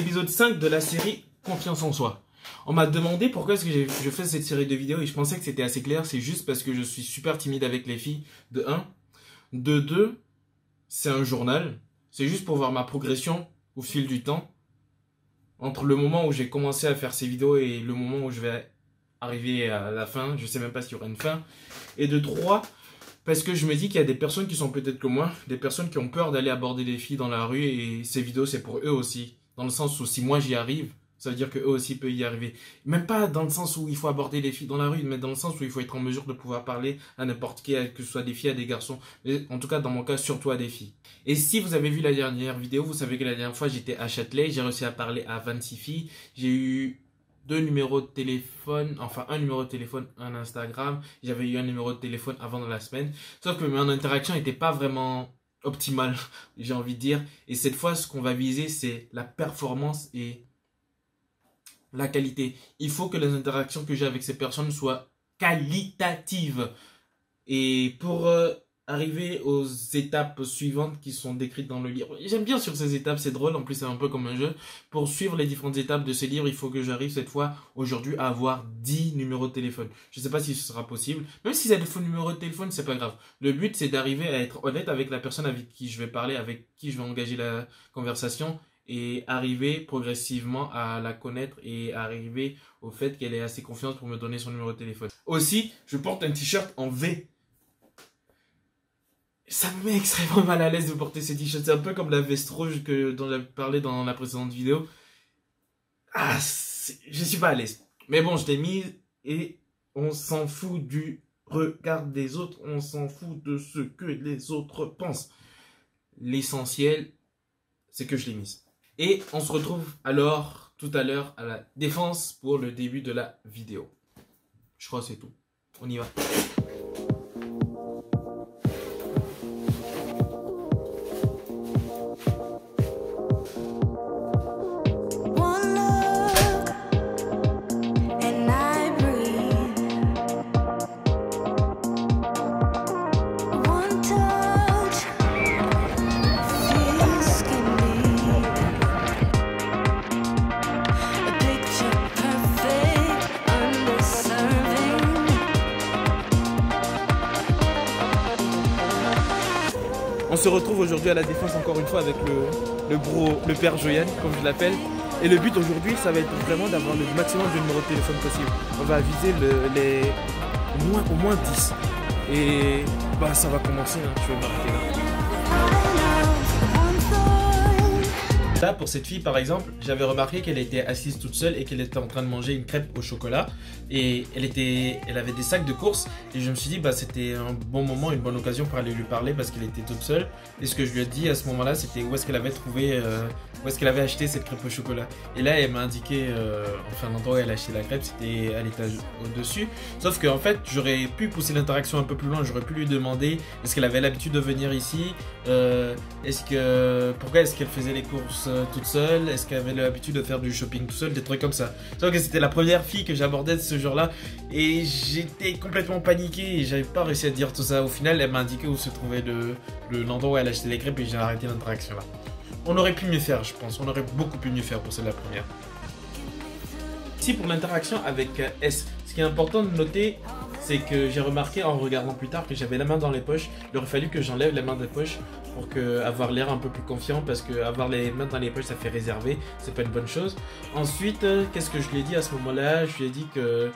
épisode 5 de la série Confiance en soi. On m'a demandé pourquoi est-ce que je fais cette série de vidéos et je pensais que c'était assez clair. C'est juste parce que je suis super timide avec les filles, de 1. De 2, c'est un journal. C'est juste pour voir ma progression au fil du temps. Entre le moment où j'ai commencé à faire ces vidéos et le moment où je vais arriver à la fin. Je sais même pas s'il y aura une fin. Et de 3, parce que je me dis qu'il y a des personnes qui sont peut-être comme moi. Des personnes qui ont peur d'aller aborder des filles dans la rue. Et ces vidéos, c'est pour eux aussi. Dans le sens où si moi j'y arrive, ça veut dire qu'eux aussi peuvent y arriver. Même pas dans le sens où il faut aborder les filles dans la rue, mais dans le sens où il faut être en mesure de pouvoir parler à n'importe qui, que ce soit des filles, à des garçons. Mais en tout cas, dans mon cas, surtout à des filles. Et si vous avez vu la dernière vidéo, vous savez que la dernière fois, j'étais à Châtelet. J'ai réussi à parler à 26 filles. J'ai eu 2 numéros de téléphone, enfin un numéro de téléphone, un Instagram. J'avais eu un numéro de téléphone avant dans la semaine. Sauf que mon interaction n'était pas vraiment optimale, j'ai envie de dire. Et cette fois, ce qu'on va viser, c'est la performance et la qualité. Il faut que les interactions que j'ai avec ces personnes soient qualitatives. Et pour arriver aux étapes suivantes qui sont décrites dans le livre, j'aime bien sur ces étapes, c'est drôle, en plus c'est un peu comme un jeu. Pour suivre les différentes étapes de ces livres, il faut que j'arrive cette fois, aujourd'hui, à avoir 10 numéros de téléphone. Je ne sais pas si ce sera possible. Même si c'est des faux numéros de téléphone, c'est pas grave. Le but, c'est d'arriver à être honnête avec la personne avec qui je vais parler, avec qui je vais engager la conversation, et arriver progressivement à la connaître et arriver au fait qu'elle ait assez confiance pour me donner son numéro de téléphone. Aussi, je porte un t-shirt en V. Ça me met extrêmement mal à l'aise de porter ce t-shirt. C'est un peu comme la veste rouge dont j'avais parlé dans la précédente vidéo. Ah, je suis pas à l'aise. Mais bon, je l'ai mise et on s'en fout du regard des autres. On s'en fout de ce que les autres pensent. L'essentiel, c'est que je l'ai mise. Et on se retrouve alors tout à l'heure à la défense pour le début de la vidéo. Je crois que c'est tout. On y va. On se retrouve aujourd'hui à la défense encore une fois avec le père Joyan, comme je l'appelle. Et le but aujourd'hui, ça va être vraiment d'avoir le maximum de numéros de téléphone possible. On va viser au moins 10. Et bah, ça va commencer, hein. Je vais marquer là. Là, pour cette fille, par exemple, j'avais remarqué qu'elle était assise toute seule et qu'elle était en train de manger une crêpe au chocolat. Et elle avait des sacs de courses. Et je me suis dit, bah, c'était un bon moment, une bonne occasion pour aller lui parler parce qu'elle était toute seule. Et ce que je lui ai dit à ce moment-là, c'était où est-ce qu'elle avait trouvé, où est-ce qu'elle avait acheté cette crêpe au chocolat. Et là, elle m'a indiqué, enfin, l'endroit où elle a acheté la crêpe, c'était à l'étage au-dessus. Sauf qu'en fait, j'aurais pu pousser l'interaction un peu plus loin. J'aurais pu lui demander, est-ce qu'elle avait l'habitude de venir ici, pourquoi est-ce qu'elle faisait les courses toute seule, est-ce qu'elle avait l'habitude de faire du shopping tout seul, des trucs comme ça. Sauf que c'était la première fille que j'abordais de ce jour-là et j'étais complètement paniqué et j'avais pas réussi à dire tout ça. Au final, elle m'a indiqué où se trouvait l'endroit où elle achetait les crêpes et j'ai arrêté l'interaction là. On aurait pu mieux faire, je pense. On aurait beaucoup pu mieux faire pour celle de la première. Ici, pour l'interaction avec S, ce qui est important de noter, c'est que j'ai remarqué en regardant plus tard que j'avais la main dans les poches. Il aurait fallu que j'enlève les mains des poches pour avoir l'air un peu plus confiant, parce que avoir les mains dans les poches, ça fait réservé, c'est pas une bonne chose. Ensuite, qu'est-ce que je lui ai dit à ce moment-là? Je lui ai dit que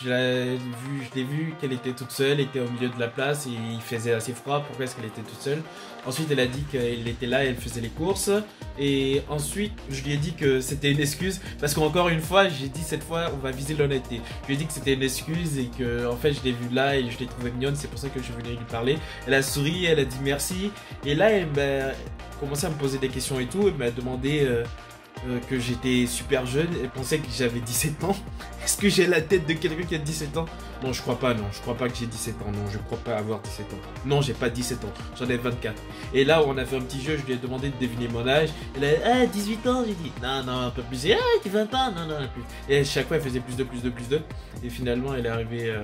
je l'ai vu qu'elle était toute seule, était au milieu de la place et il faisait assez froid. Pourquoi est-ce qu'elle était toute seule? Ensuite, elle a dit qu'elle était là, elle faisait les courses. Et ensuite, je lui ai dit que c'était une excuse. Parce qu'encore une fois, j'ai dit cette fois, on va viser l'honnêteté. Je lui ai dit que c'était une excuse et que en fait, je l'ai vue là et je l'ai trouvée mignonne. C'est pour ça que je venais lui parler. Elle a souri, elle a dit merci. Et là, elle m'a commencé à me poser des questions et tout. Elle m'a demandé que j'étais super jeune. Elle pensait que j'avais 17 ans. Est-ce que j'ai la tête de quelqu'un qui a 17 ans? Non, je crois pas, non. Je crois pas que j'ai 17 ans. Non, je crois pas avoir 17 ans. Non, j'ai pas 17 ans. J'en ai 24. Et là, on a fait un petit jeu. Je lui ai demandé de deviner mon âge. Elle a dit, 18 ans. J'ai dit, non, un peu plus. Ah, tu 20 ans. Non, plus. Et à chaque fois, elle faisait plus de. Et finalement, elle est arrivée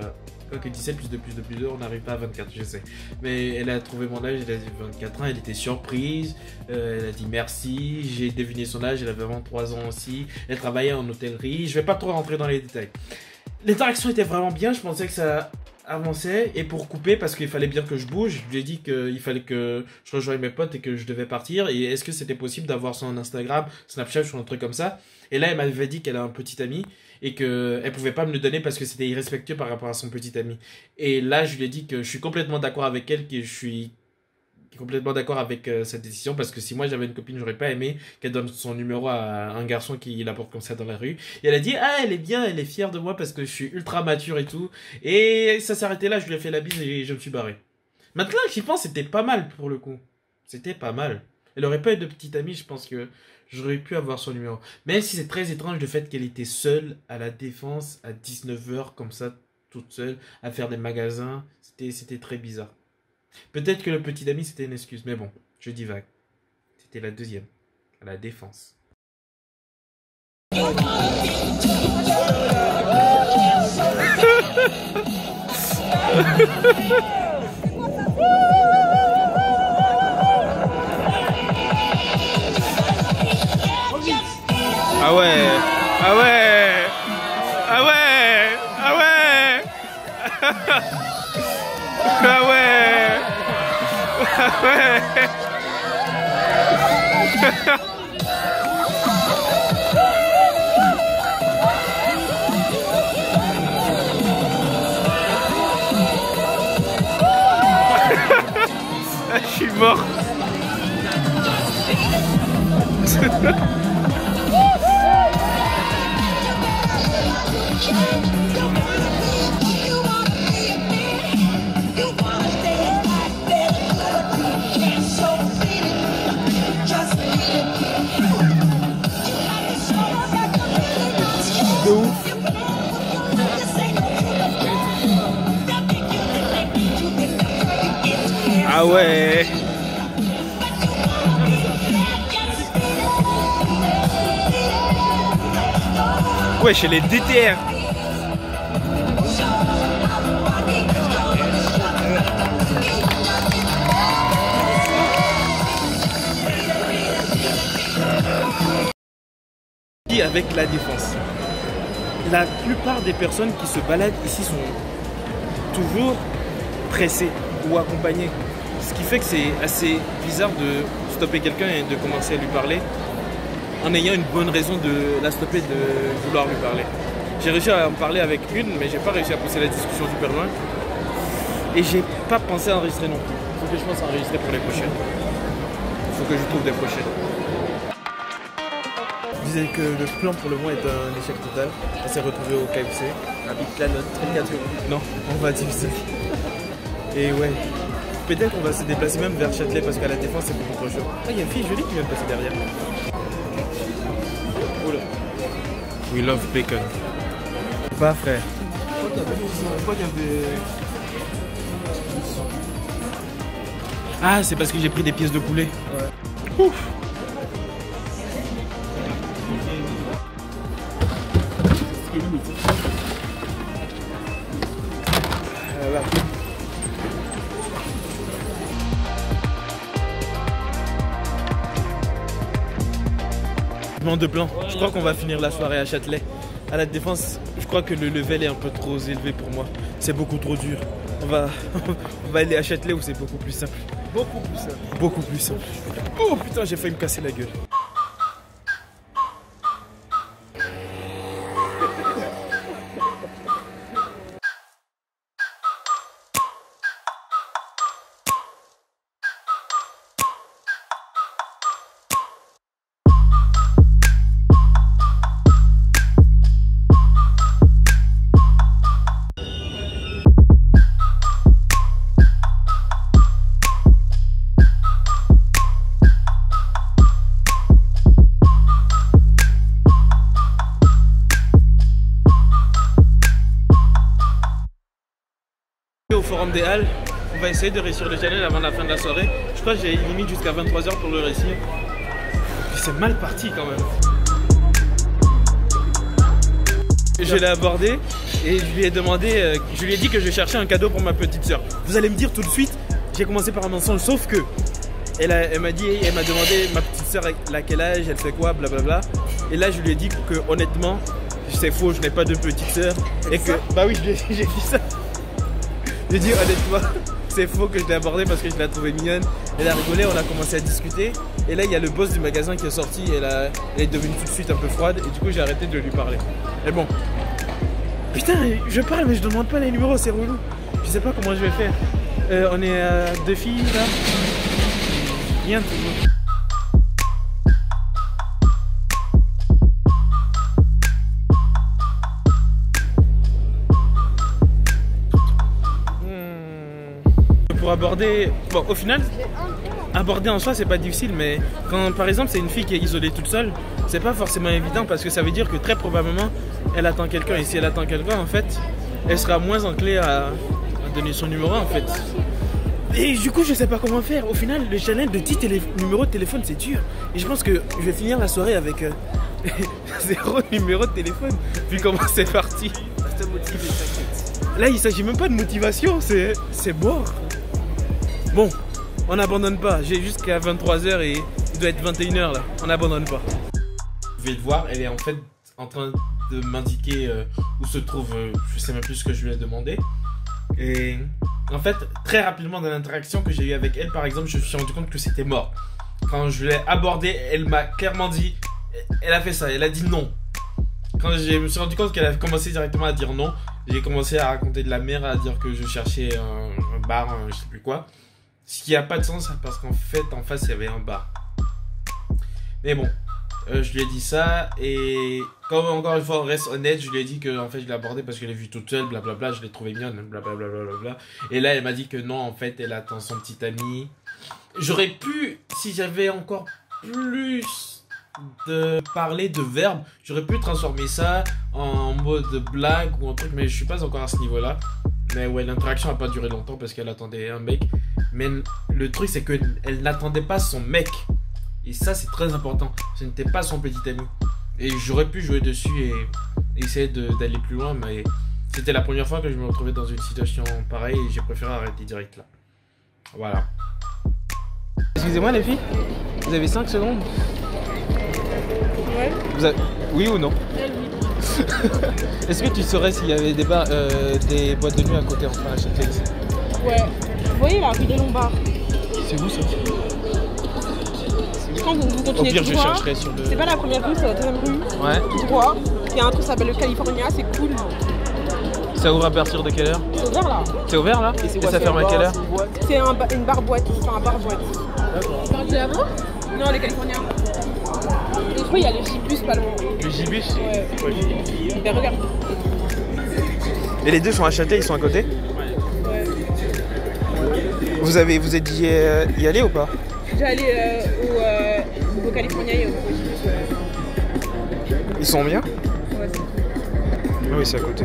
Quoique 17 plus 2 plus 2 plus 2, on n'arrive pas à 24, je sais. Mais elle a trouvé mon âge, elle a dit 24 ans, elle était surprise. Elle a dit merci, j'ai deviné son âge, elle avait 23 ans aussi. Elle travaillait en hôtellerie, je vais pas trop rentrer dans les détails. L'interaction était vraiment bien, je pensais que ça avançait. Et pour couper, parce qu'il fallait bien que je bouge, je lui ai dit qu'il fallait que je rejoigne mes potes et que je devais partir. Et est-ce que c'était possible d'avoir son Instagram, Snapchat ou un truc comme ça? Et là, elle m'avait dit qu'elle a un petit ami et qu'elle pouvait pas me le donner parce que c'était irrespectueux par rapport à son petit ami. Et là, je lui ai dit que je suis complètement d'accord avec elle, que je suis complètement d'accord avec cette décision, parce que si moi j'avais une copine, j'aurais pas aimé qu'elle donne son numéro à un garçon qui la porte comme ça dans la rue. Et elle a dit ah, elle est bien, elle est fière de moi parce que je suis ultra mature et tout. Et ça s'est arrêté là, je lui ai fait la bise et je me suis barré. Maintenant que j'y pense, c'était pas mal pour le coup. C'était pas mal. Elle aurait pas eu de petite amie, je pense que j'aurais pu avoir son numéro. Même si c'est très étrange le fait qu'elle était seule à la Défense à 19h comme ça, toute seule, à faire des magasins. C'était très bizarre. Peut-être que le petit ami c'était une excuse, mais bon, je divague. C'était la deuxième, à la Défense. Ah ouais, ah ouais, ah ouais, ah ouais, ah ouais, ah ouais. Je suis mort. De ouf. Ah ouais. Ouais, chez les DTR. Avec la Défense. La plupart des personnes qui se baladent ici sont toujours pressées ou accompagnées. Ce qui fait que c'est assez bizarre de stopper quelqu'un et de commencer à lui parler en ayant une bonne raison de la stopper, de vouloir lui parler. J'ai réussi à en parler avec une, mais j'ai pas réussi à pousser la discussion super loin. Et j'ai pas pensé à enregistrer non plus. Il faut que je pense à enregistrer pour les prochaines. Il faut que je trouve des prochaines. Je disais que le plan pour le moment est un échec total. On s'est retrouvé au KFC. Habite la note, très bientôt. Non, on va dire ça. Et ouais, peut-être qu'on va se déplacer même vers Châtelet parce qu'à la Défense c'est beaucoup trop chaud. Ah, il y a une fille jolie qui vient de passer derrière. Oula. We love bacon. Pas frère. Pourquoi il y avait... Ah, c'est parce que j'ai pris des pièces de poulet. Ouais. Ouf. Voilà. De plan. Je crois qu'on va finir la soirée à Châtelet. À la Défense, je crois que le level est un peu trop élevé pour moi. C'est beaucoup trop dur. On va aller à Châtelet où c'est beaucoup plus simple. Beaucoup plus simple. Beaucoup plus simple. Oh putain, j'ai failli me casser la gueule. Au Forum des Halles, on va essayer de réussir le challenge avant la fin de la soirée. Je crois que j'ai limite jusqu'à 23h pour le réussir. C'est mal parti quand même. Je l'ai abordé et je lui ai demandé, je lui ai dit que je cherchais un cadeau pour ma petite soeur. Vous allez me dire tout de suite, j'ai commencé par un mensonge, sauf que elle m'a demandé ma petite soeur elle a quel âge, elle fait quoi, blablabla. Et là je lui ai dit que honnêtement, c'est faux, je n'ai pas de petite soeur. Et que, bah oui, j'ai dit ça. J'ai dit honnêtement, c'est faux que je l'ai abordée parce que je l'ai trouvée mignonne. Elle a rigolé, on a commencé à discuter. Et là, il y a le boss du magasin qui est sorti. Elle est devenue tout de suite un peu froide. Et du coup, j'ai arrêté de lui parler. Mais bon. Putain, je parle, mais je demande pas les numéros, c'est relou. Je sais pas comment je vais faire. On est à 2 filles là. Rien. Pour aborder, bon au final, aborder en soi c'est pas difficile, mais quand par exemple c'est une fille qui est isolée toute seule, c'est pas forcément évident parce que ça veut dire que très probablement elle attend quelqu'un, et si elle attend quelqu'un en fait, elle sera moins enclin à donner son numéro en fait. Et du coup je sais pas comment faire. Au final le challenge de 10 numéros de téléphone c'est dur, et je pense que je vais finir la soirée avec 0 numéro de téléphone vu comment c'est parti. Là il s'agit même pas de motivation, c'est mort. Bon, on n'abandonne pas. J'ai jusqu'à 23h et il doit être 21h là. On n'abandonne pas. Vous pouvez le voir, elle est en fait en train de m'indiquer où se trouve, je sais même plus ce que je lui ai demandé. Et en fait, très rapidement dans l'interaction que j'ai eue avec elle, par exemple, je me suis rendu compte que c'était mort. Quand je l'ai abordée, elle m'a clairement dit, elle a fait ça, elle a dit non. Quand je me suis rendu compte qu'elle a commencé directement à dire non, j'ai commencé à raconter de la merde, à dire que je cherchais un bar, je sais plus quoi. Ce qui n'a pas de sens parce qu'en fait, en face, il y avait un bar. Mais bon, je lui ai dit ça. Et comme encore une fois, on reste honnête, je lui ai dit que en fait, je l'ai abordée parce que je l'ai vue toute seule, blablabla, je l'ai trouvée mignonne, blablabla. Et là, elle m'a dit que non, en fait, elle attend son petit ami. J'aurais pu, si j'avais encore plus de parler de verbes, j'aurais pu transformer ça en mode blague ou un truc, mais je suis pas encore à ce niveau-là. Mais ouais, l'interaction n'a pas duré longtemps parce qu'elle attendait un mec. Mais le truc, c'est qu'elle n'attendait pas son mec. Et ça, c'est très important. Ce n'était pas son petit ami. Et j'aurais pu jouer dessus et essayer d'aller plus loin. Mais c'était la première fois que je me retrouvais dans une situation pareille et j'ai préféré arrêter direct là. Voilà. Excusez-moi les filles, vous avez 5 secondes? Ouais. Oui ou non? Est-ce que tu saurais s'il y avait des boîtes de nuit à côté en train d'acheter ici? Ouais. Vous voyez la rue des Lombards? C'est où ça? Quand vous Au continuez pire, tout je droit, chercherai sur le... c'est pas la première rue, c'est la deuxième rue. Ouais. Tout droit. Il y a un truc qui s'appelle le California, c'est cool. Ça ouvre à partir de quelle heure? C'est ouvert là. C'est ouvert là? Et ça ferme à quelle heure? C'est une bar-boîte, enfin un bar-boîte. D'accord. Tu parles du Havre? Non, les Californiens. Et je crois qu'il y a le J-Bus pas loin. Le J-Bus? Ouais. Ben regarde. Et les deux sont à Châtelet, ils sont à côté? Ouais. Vous êtes dit y aller ou pas? J'ai allé au California et au J-Bus. Ils sont bien? Ouais, c'est cool. Oui, c'est à côté.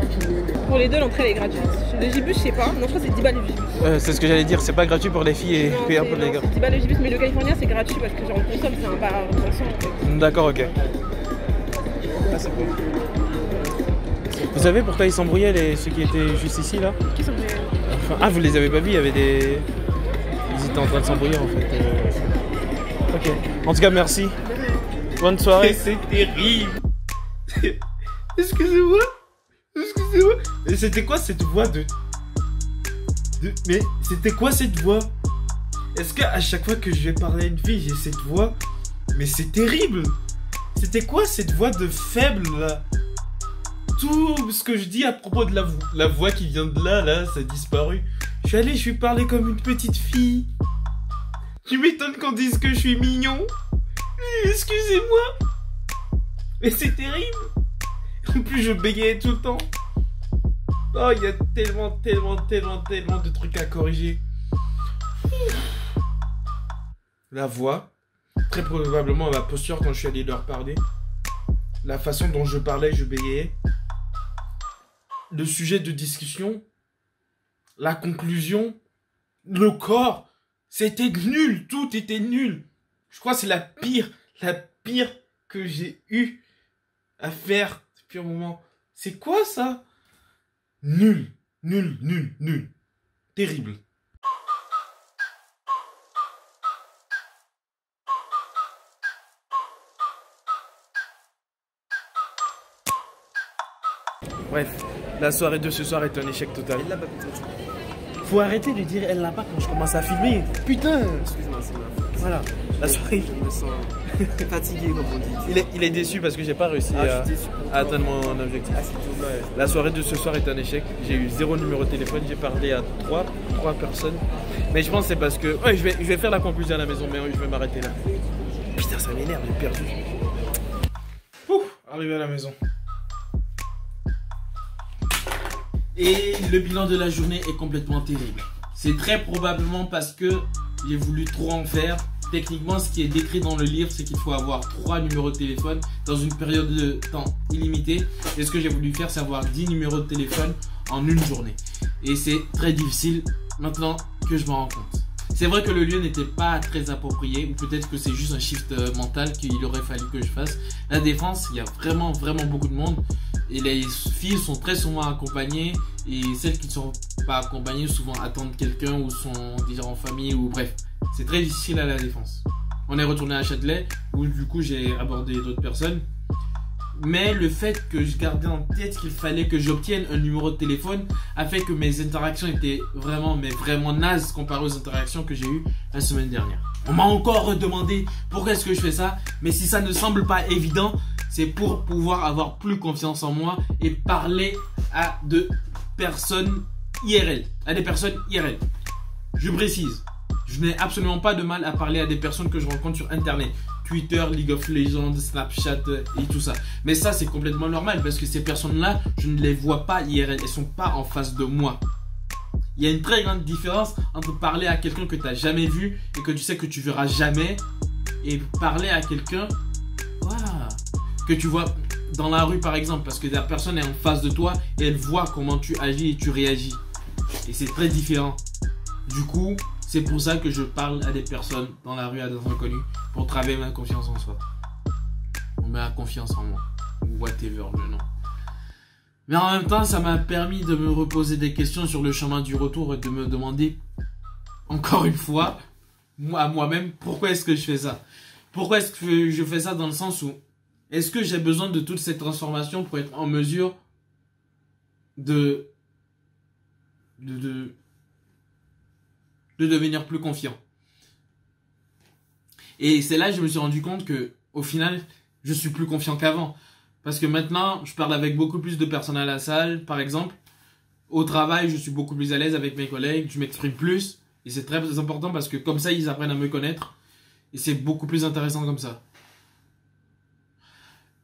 Pour les deux, l'entrée elle est gratuite. Le J-Bus, je sais pas. Non, je crois que c'est 10 balles le J-Bus. C'est ce que j'allais dire, c'est pas gratuit pour les filles et payer un peu les gars. C'est 10 balles le J-Bus, mais le California c'est gratuit parce que genre on consomme, c'est un bar à consommation en fait. D'accord, ok. Ah, c'est cool. Vous savez pourquoi ils s'embrouillaient ceux qui étaient juste ici là? Qui sont des... Enfin, ah, vous les avez pas vus, il y avait des... Ils étaient en train de s'embrouiller en fait. Ok. En tout cas, merci. Bonne soirée. C'est terrible. Excusez-moi. Excusez-moi. Et c'était quoi cette voix de... Mais c'était quoi cette voix? Est-ce qu'à chaque fois que je vais parler à une fille, j'ai cette voix? Mais c'est terrible. C'était quoi cette voix de faible là? Tout ce que je dis à propos de la voix qui vient de là, ça a disparu. Je suis parlé comme une petite fille. Tu m'étonnes qu'on dise que je suis mignon. Excusez-moi. Mais c'est terrible. En plus, je bégayais tout le temps. Oh, il y a tellement de trucs à corriger. La voix. Très probablement ma posture quand je suis allé leur parler. La façon dont je parlais, je bégayais. Le sujet de discussion. La conclusion. Le corps. C'était nul. Tout était nul. Je crois que c'est la pire que j'ai eu à faire depuis un moment. C'est quoi ça? Nul. Nul, nul, nul. Terrible. Bref, la soirée de ce soir est un échec total. Elle l'a pas peut-être. Faut arrêter de dire elle l'a pas quand je commence à filmer. Putain. Excuse-moi, c'est ma faute. Voilà. La soirée. Je me sens fatigué, comme on dit. Il est déçu parce que j'ai pas réussi Ah, je suis déçu pour à toi. atteindre mon objectif. Ah, c'est dommage. La soirée de ce soir est un échec. J'ai eu 0 numéro de téléphone. J'ai parlé à 3 personnes. Mais je pense que c'est parce que... Ouais, je vais faire la conclusion à la maison, mais je vais m'arrêter là. Putain, ça m'énerve, j'ai perdu. Ouf, arrivé à la maison. Et le bilan de la journée est complètement terrible. C'est très probablement parce que j'ai voulu trop en faire. Techniquement, ce qui est décrit dans le livre, c'est qu'il faut avoir 3 numéros de téléphone dans une période de temps illimitée. Et ce que j'ai voulu faire, c'est avoir 10 numéros de téléphone en une journée. Et c'est très difficile maintenant que je m'en rends compte. C'est vrai que le lieu n'était pas très approprié, ou peut-être que c'est juste un shift mental qu'il aurait fallu que je fasse. La Défense, il y a vraiment beaucoup de monde. Et les filles sont très souvent accompagnées. Et celles qui ne sont pas accompagnées, souvent attendent quelqu'un ou sont déjà en famille, ou bref. C'est très difficile à la Défense. On est retourné à Châtelet, où du coup j'ai abordé d'autres personnes. Mais le fait que je gardais en tête qu'il fallait que j'obtienne un numéro de téléphone a fait que mes interactions étaient vraiment nazes comparées aux interactions que j'ai eues la semaine dernière. On m'a encore demandé pourquoi est-ce que je fais ça, mais si ça ne semble pas évident, c'est pour pouvoir avoir plus confiance en moi et parler à de personnes IRL, à des personnes IRL. Je précise, je n'ai absolument pas de mal à parler à des personnes que je rencontre sur internet. Twitter, League of Legends, Snapchat et tout ça. Mais ça, c'est complètement normal parce que ces personnes-là, je ne les vois pas IRL. Elles sont pas en face de moi. Il y a une très grande différence entre parler à quelqu'un que tu n'as jamais vu et que tu sais que tu verras jamais et parler à quelqu'un que tu vois dans la rue par exemple parce que la personne est en face de toi et elle voit comment tu agis et tu réagis. Et c'est très différent. Du coup, c'est pour ça que je parle à des personnes dans la rue, à des inconnus, pour travailler ma confiance en soi. On met la confiance en moi. Ou whatever le nom. Mais en même temps, ça m'a permis de me reposer des questions sur le chemin du retour et de me demander, encore une fois, à moi-même, pourquoi est-ce que je fais ça? Pourquoi est-ce que je fais ça dans le sens où, est-ce que j'ai besoin de toute cette transformation pour être en mesure de devenir plus confiant. Et c'est là que je me suis rendu compte que, au final, je suis plus confiant qu'avant. Parce que maintenant, je parle avec beaucoup plus de personnes à la salle, par exemple. Au travail, je suis beaucoup plus à l'aise avec mes collègues, je m'exprime plus. Et c'est très important parce que comme ça, ils apprennent à me connaître. Et c'est beaucoup plus intéressant comme ça.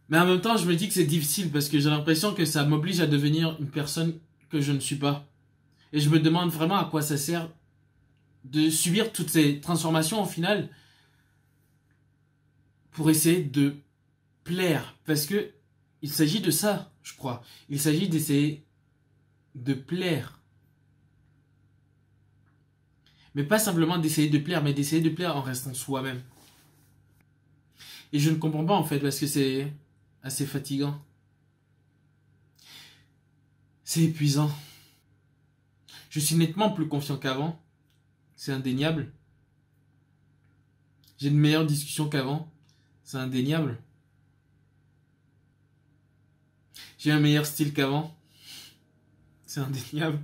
Mais en même temps, je me dis que c'est difficile parce que j'ai l'impression que ça m'oblige à devenir une personne que je ne suis pas. Et je me demande vraiment à quoi ça sert de subir toutes ces transformations au final pour essayer de plaire. Parce que il s'agit de ça, je crois. Il s'agit d'essayer de plaire. Mais pas simplement d'essayer de plaire, mais d'essayer de plaire en restant soi-même. Et je ne comprends pas en fait parce que c'est assez fatigant. C'est épuisant. Je suis nettement plus confiant qu'avant. C'est indéniable. J'ai de meilleures discussions qu'avant. C'est indéniable. J'ai un meilleur style qu'avant. C'est indéniable.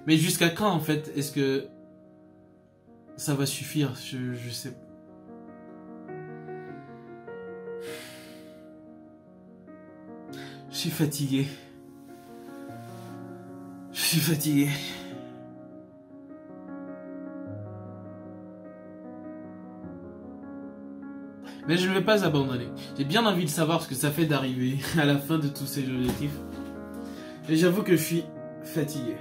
Mais jusqu'à quand en fait est-ce que ça va suffire? Je sais pas. Je suis fatigué. Je suis fatigué. Mais je ne vais pas abandonner. J'ai bien envie de savoir ce que ça fait d'arriver à la fin de tous ces objectifs. Et j'avoue que je suis fatigué.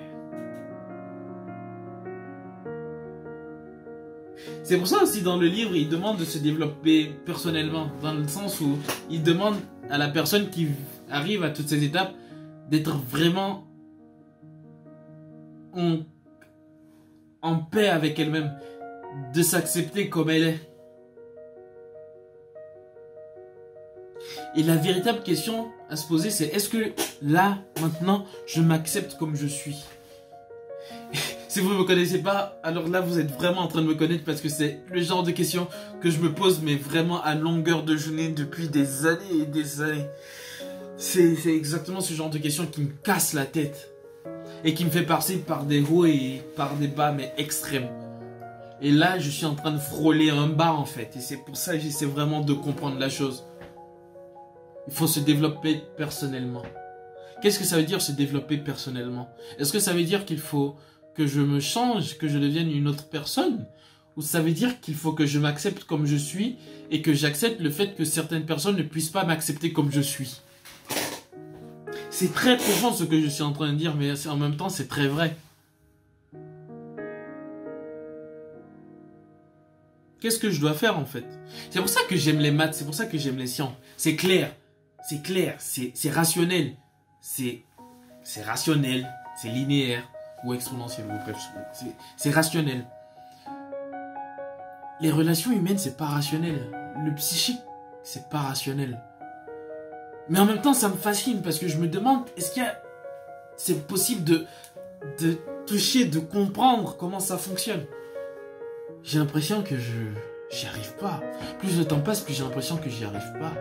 C'est pour ça aussi dans le livre, il demande de se développer personnellement. Dans le sens où il demande à la personne qui arrive à toutes ces étapes d'être vraiment en paix avec elle-même. De s'accepter comme elle est. Et la véritable question à se poser, c'est est-ce que là, maintenant, je m'accepte comme je suis? Si vous ne me connaissez pas, alors là, vous êtes vraiment en train de me connaître parce que c'est le genre de questions que je me pose, mais vraiment à longueur de journée depuis des années et des années. C'est exactement ce genre de questions qui me casse la tête et qui me fait passer par des hauts et par des bas, mais extrêmes. Et là, je suis en train de frôler un bas en fait. Et c'est pour ça que j'essaie vraiment de comprendre la chose. Il faut se développer personnellement. Qu'est-ce que ça veut dire se développer personnellement? Est-ce que ça veut dire qu'il faut que je me change, que je devienne une autre personne? Ou ça veut dire qu'il faut que je m'accepte comme je suis et que j'accepte le fait que certaines personnes ne puissent pas m'accepter comme je suis? C'est très profond ce que je suis en train de dire, mais en même temps, c'est très vrai. Qu'est-ce que je dois faire en fait? C'est pour ça que j'aime les maths, c'est pour ça que j'aime les sciences. C'est clair, c'est rationnel. C'est rationnel, c'est linéaire ou exponentiel, ou bref, c'est rationnel. Les relations humaines, c'est pas rationnel. Le psychique, c'est pas rationnel. Mais en même temps, ça me fascine parce que je me demande, est-ce qu'il y a... C'est possible de toucher, de comprendre comment ça fonctionne. J'ai l'impression que j'y arrive pas. Plus le temps passe, plus j'ai l'impression que j'y arrive pas.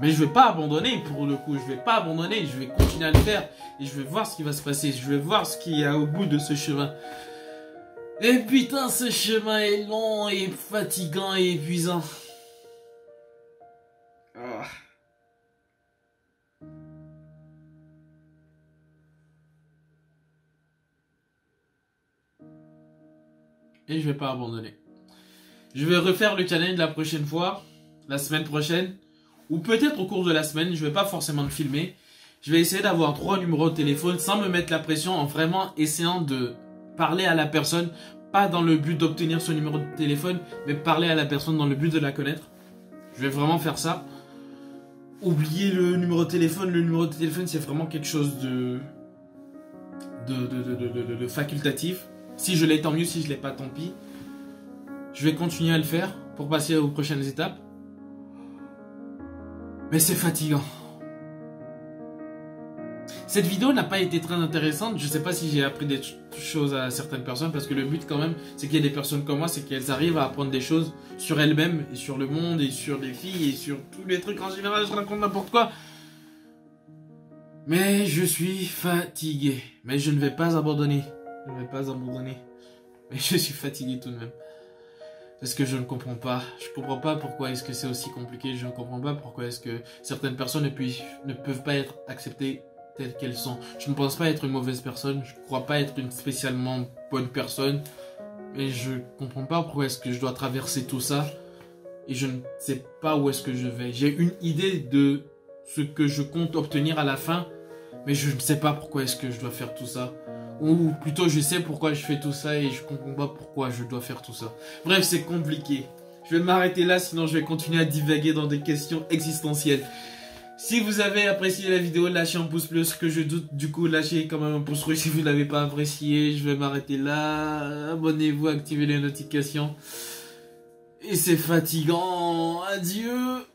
Mais je vais pas abandonner pour le coup. Je vais pas abandonner. Je vais continuer à le faire. Et je vais voir ce qui va se passer. Je vais voir ce qu'il y a au bout de ce chemin. Et putain, ce chemin est long et fatigant et épuisant. Ah. Et je vais pas abandonner. Je vais refaire le challenge la prochaine fois, la semaine prochaine, ou peut-être au cours de la semaine. Je vais pas forcément le filmer. Je vais essayer d'avoir 3 numéros de téléphone sans me mettre la pression, en vraiment essayant de parler à la personne, pas dans le but d'obtenir son numéro de téléphone, mais parler à la personne dans le but de la connaître. Je vais vraiment faire ça. Oubliez le numéro de téléphone. Le numéro de téléphone, c'est vraiment quelque chose de facultatif. Si je l'ai, tant mieux. Si je l'ai pas, tant pis. Je vais continuer à le faire pour passer aux prochaines étapes. Mais c'est fatigant. Cette vidéo n'a pas été très intéressante. Je sais pas si j'ai appris des choses à certaines personnes, parce que le but quand même, c'est qu'il y ait des personnes comme moi, c'est qu'elles arrivent à apprendre des choses sur elles-mêmes et sur le monde et sur les filles et sur tous les trucs en général. Je raconte n'importe quoi. Mais je suis fatigué. Mais je ne vais pas abandonner. Je ne vais pas abandonner. Mais je suis fatigué tout de même. Parce que je ne comprends pas. Je ne comprends pas pourquoi est-ce que c'est aussi compliqué. Je ne comprends pas pourquoi est-ce que certaines personnes ne peuvent pas être acceptées telles qu'elles sont. Je ne pense pas être une mauvaise personne. Je ne crois pas être une spécialement bonne personne. Mais je ne comprends pas pourquoi est-ce que je dois traverser tout ça. Et je ne sais pas où est-ce que je vais. J'ai une idée de ce que je compte obtenir à la fin. Mais je ne sais pas pourquoi est-ce que je dois faire tout ça. Ou plutôt je sais pourquoi je fais tout ça et je comprends pas pourquoi je dois faire tout ça. Bref, c'est compliqué. Je vais m'arrêter là, sinon je vais continuer à divaguer dans des questions existentielles. Si vous avez apprécié la vidéo, lâchez un pouce bleu, ce que je doute. Du coup, lâchez quand même un pouce rouge si vous ne l'avez pas apprécié. Je vais m'arrêter là. Abonnez-vous, activez les notifications. Et c'est fatigant. Adieu.